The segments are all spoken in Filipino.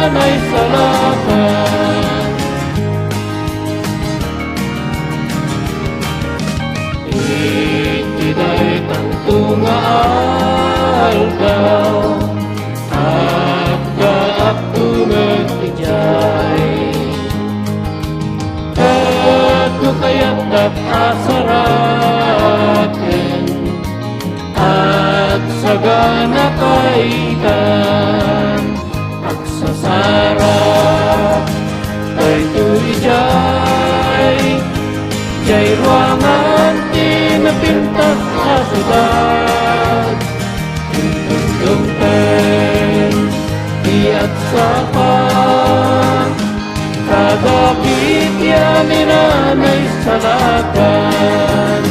nanay sa lakan. Itiday tantunga aldaw at kaaktumet ijay kato kaya't asaraten at sagana kaitan aksasara kay tuijay jay ruangan tinapintas sa syudad tundungten tiat sapan kadapit yan ni nanay sa lakan.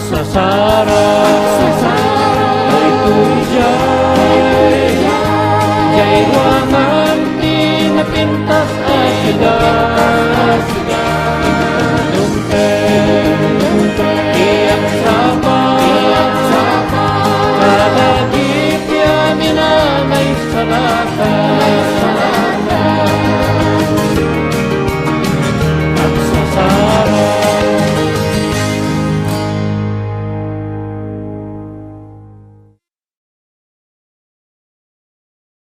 Sasara ay tuijay jay ruangan tinapintas at syudad